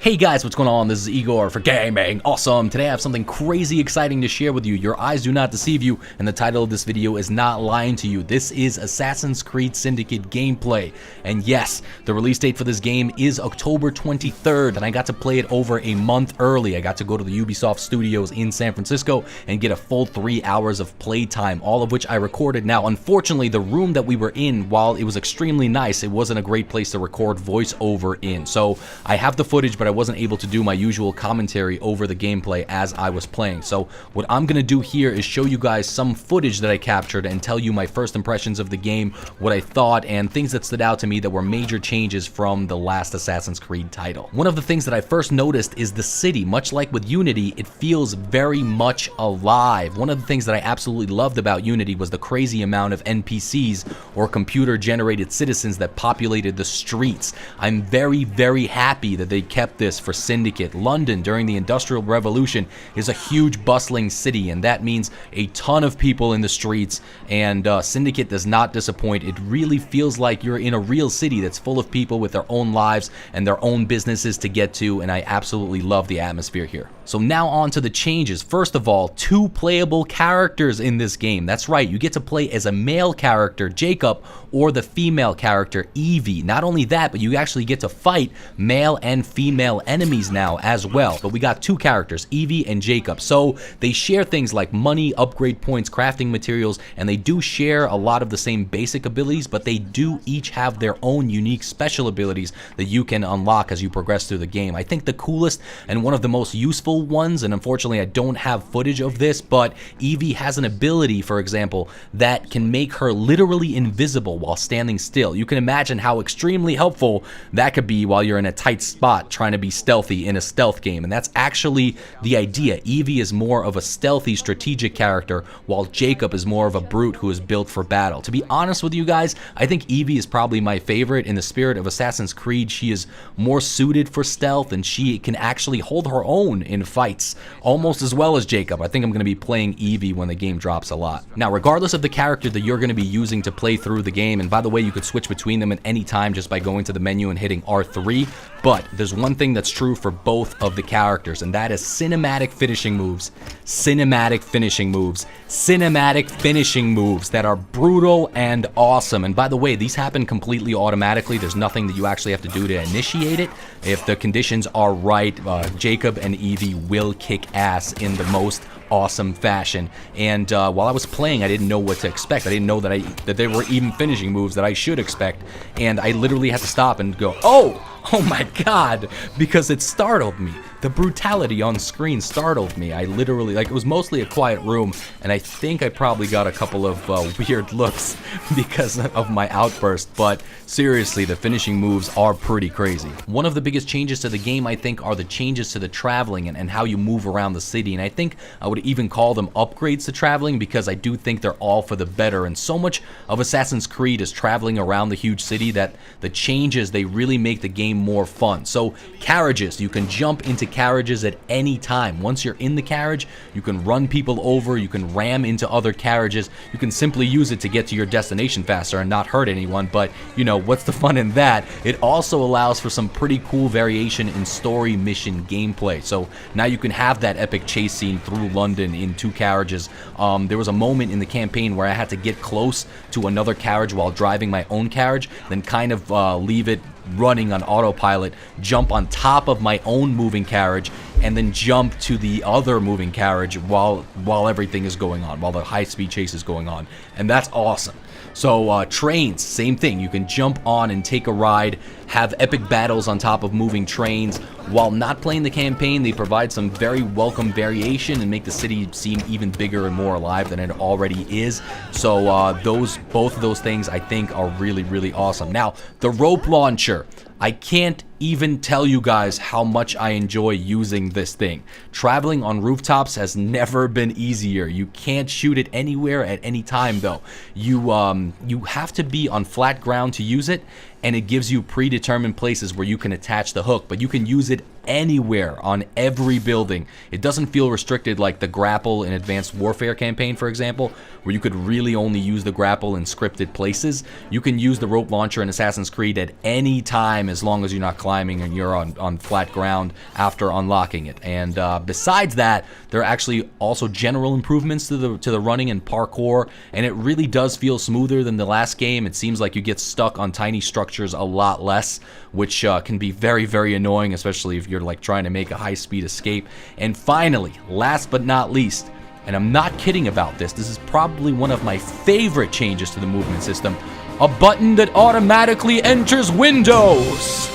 Hey guys, what's going on? This is Igor for Gaming Awesome. Today I have something crazy exciting to share with you. Your eyes do not deceive you, and the title of this video is not lying to you. This is Assassin's Creed Syndicate gameplay. And yes, the release date for this game is October 23rd, and I got to play it over a month early. I got to go to the Ubisoft studios in San Francisco and get a full 3 hours of playtime, all of which I recorded. Now, unfortunately, the room that we were in, while it was extremely nice, it wasn't a great place to record voiceover in. So I have the footage, but I wasn't able to do my usual commentary over the gameplay as I was playing. So what I'm gonna do here is show you guys some footage that I captured and tell you my first impressions of the game, what I thought, and things that stood out to me that were major changes from the last Assassin's Creed title. One of the things that I first noticed is the city. Much like with Unity, it feels very much alive. One of the things that I absolutely loved about Unity was the crazy amount of NPCs, or computer-generated citizens, that populated the streets. I'm very, very happy that they kept this for Syndicate. London during the Industrial Revolution is a huge bustling city, and that means a ton of people in the streets, and Syndicate does not disappoint. It really feels like you're in a real city that's full of people with their own lives and their own businesses to get to, and I absolutely love the atmosphere here. So now on to the changes. First of all, 2 playable characters in this game. That's right, you get to play as a male character, Jacob, or the female character, Evie. Not only that, but you actually get to fight male and female enemies now as well. But we got 2 characters, Evie and Jacob. So they share things like money, upgrade points, crafting materials, and they do share a lot of the same basic abilities, but they do each have their own unique special abilities that you can unlock as you progress through the game. I think the coolest and one of the most useful ones, and unfortunately I don't have footage of this, but Evie has an ability, for example, that can make her literally invisible while standing still. You can imagine how extremely helpful that could be while you're in a tight spot trying to be stealthy in a stealth game, and that's actually the idea. Evie is more of a stealthy strategic character, while Jacob is more of a brute who is built for battle. To be honest with you guys, I think Evie is probably my favorite. In the spirit of Assassin's Creed, she is more suited for stealth, and she can actually hold her own in fights almost as well as Jacob. I think I'm going to be playing Evie when the game drops a lot. Now, regardless of the character that you're going to be using to play through the game, and by the way, you could switch between them at any time just by going to the menu and hitting R3, but there's one thing that's true for both of the characters, and that is cinematic finishing moves. Cinematic finishing moves. Cinematic finishing moves that are brutal and awesome. And by the way, these happen completely automatically. There's nothing that you actually have to do to initiate it. If the conditions are right, Jacob and Evie will kick ass in the most awesome fashion. And while I was playing, I didn't know what to expect. I didn't know that there were even finishing moves that I should expect, and I literally had to stop and go, oh my god, because it startled me. The brutality on screen startled me. I literally, like, it was mostly a quiet room, and I think I probably got a couple of weird looks because of my outburst, but seriously, the finishing moves are pretty crazy. One of the biggest changes to the game, I think, are the changes to the traveling and how you move around the city, and I think I would even call them upgrades to traveling, because I do think they're all for the better, and so much of Assassin's Creed is traveling around the huge city that the changes, they really make the game more fun. So carriages, you can jump into carriages at any time. Once you're in the carriage, you can run people over, you can ram into other carriages, you can simply use it to get to your destination faster and not hurt anyone, but you know, what's the fun in that? It also allows for some pretty cool variation in story mission gameplay. So now you can have that epic chase scene through London in 2 carriages. There was a moment in the campaign where I had to get close to another carriage while driving my own carriage, then kind of leave it running on autopilot, jump on top of my own moving carriage, and then jump to the other moving carriage while everything is going on, while the high-speed chase is going on, and that's awesome. So trains, same thing. You can jump on and take a ride, have epic battles on top of moving trains. While not playing the campaign, they provide some very welcome variation and make the city seem even bigger and more alive than it already is. So both of those things, I think, are really, really awesome. Now, the rope launcher. I can't even tell you guys how much I enjoy using this thing. Traveling on rooftops has never been easier. You can't shoot it anywhere at any time, though. You have to be on flat ground to use it, and it gives you predetermined places where you can attach the hook, but you can use it anywhere on every building. It doesn't feel restricted like the grapple in Advanced Warfare campaign, for example, where you could really only use the grapple in scripted places. You can use the rope launcher in Assassin's Creed at any time as long as you're not climbing and you're on flat ground after unlocking it. And besides that, there are actually also general improvements to the running and parkour, and it really does feel smoother than the last game. It seems like you get stuck on tiny structures a lot less, which can be very, very annoying, especially if you're like trying to make a high-speed escape. And finally, last but not least, and I'm not kidding about this is probably one of my favorite changes to the movement system, a button that automatically enters windows.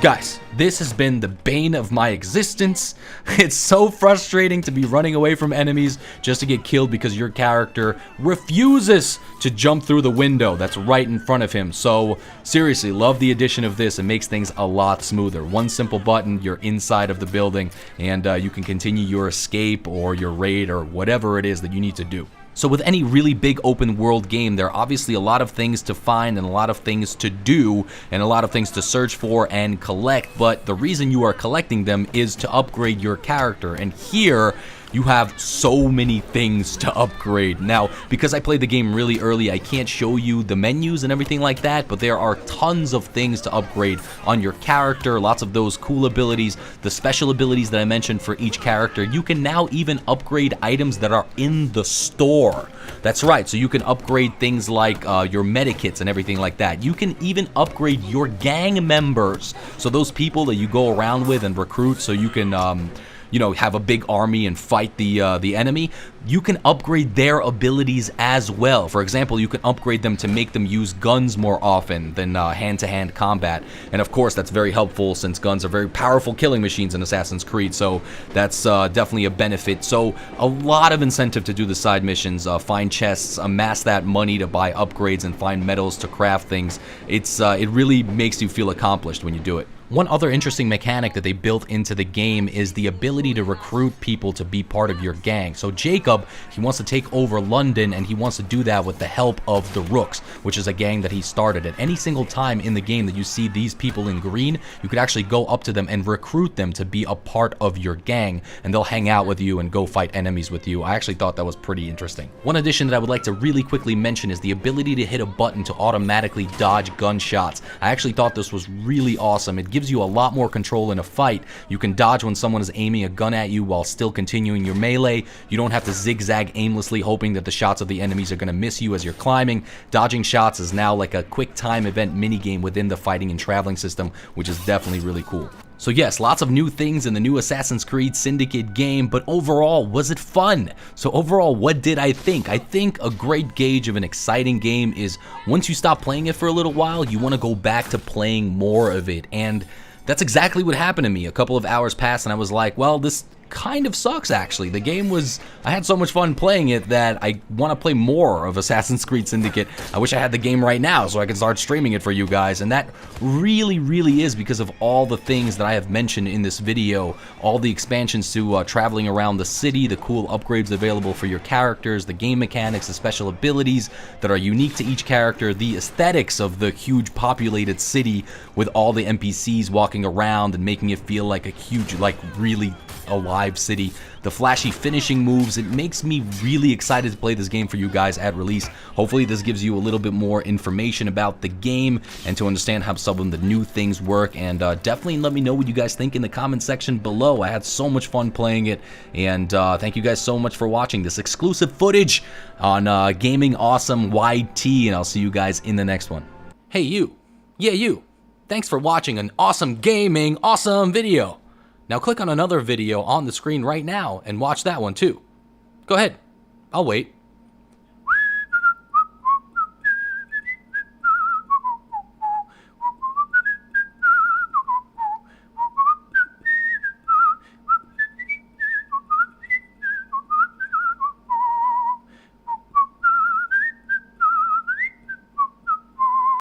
Guys, this has been the bane of my existence. It's so frustrating to be running away from enemies just to get killed because your character refuses to jump through the window that's right in front of him. So seriously, love the addition of this. It makes things a lot smoother. One simple button, you're inside of the building, and you can continue your escape or your raid or whatever it is that you need to do. So with any really big open world game, there are obviously a lot of things to find and a lot of things to do and a lot of things to search for and collect, but the reason you are collecting them is to upgrade your character. And here, you have so many things to upgrade. Now, because I played the game really early, I can't show you the menus and everything like that, but there are tons of things to upgrade on your character, lots of those cool abilities, the special abilities that I mentioned for each character. You can now even upgrade items that are in the store. That's right, so you can upgrade things like your medikits and everything like that. You can even upgrade your gang members. So those people that you go around with and recruit so you can you know, have a big army and fight the enemy, you can upgrade their abilities as well. For example, you can upgrade them to make them use guns more often than hand-to-hand combat. And of course, that's very helpful since guns are very powerful killing machines in Assassin's Creed, so that's definitely a benefit. So a lot of incentive to do the side missions, find chests, amass that money to buy upgrades, and find metals to craft things. It really makes you feel accomplished when you do it. One other interesting mechanic that they built into the game is the ability to recruit people to be part of your gang. So Jacob, he wants to take over London, and he wants to do that with the help of the Rooks, which is a gang that he started. At any single time in the game that you see these people in green, you could actually go up to them and recruit them to be a part of your gang, and they'll hang out with you and go fight enemies with you. I actually thought that was pretty interesting. One addition that I would like to really quickly mention is the ability to hit a button to automatically dodge gunshots. I actually thought this was really awesome. It gives you a lot more control in a fight. You can dodge when someone is aiming a gun at you while still continuing your melee. You don't have to zigzag aimlessly hoping that the shots of the enemies are going to miss you as you're climbing. Dodging shots is now like a quick time event minigame within the fighting and traveling system, which is definitely really cool. So yes, lots of new things in the new Assassin's Creed Syndicate game, but overall, was it fun? So overall, what did I think? I think a great gauge of an exciting game is once you stop playing it for a little while, you want to go back to playing more of it. And that's exactly what happened to me. A couple of hours passed and I was like, well, this kind of sucks actually. The game was, I had so much fun playing it that I want to play more of Assassin's Creed Syndicate. I wish I had the game right now so I could start streaming it for you guys, and that really is because of all the things that I have mentioned in this video, all the expansions to traveling around the city, the cool upgrades available for your characters, the game mechanics, the special abilities that are unique to each character, the aesthetics of the huge populated city with all the NPCs walking around and making it feel like a huge, like really alive city, the flashy finishing moves. It makes me really excited to play this game for you guys at release. Hopefully this gives you a little bit more information about the game and to understand how some of the new things work, and definitely let me know what you guys think in the comment section below. I had so much fun playing it, and thank you guys so much for watching this exclusive footage on GamingAwesome YT, and I'll see you guys in the next one. Hey you, yeah you, thanks for watching an awesome GamingAwesome video. Now click on another video on the screen right now and watch that one too. Go ahead, I'll wait.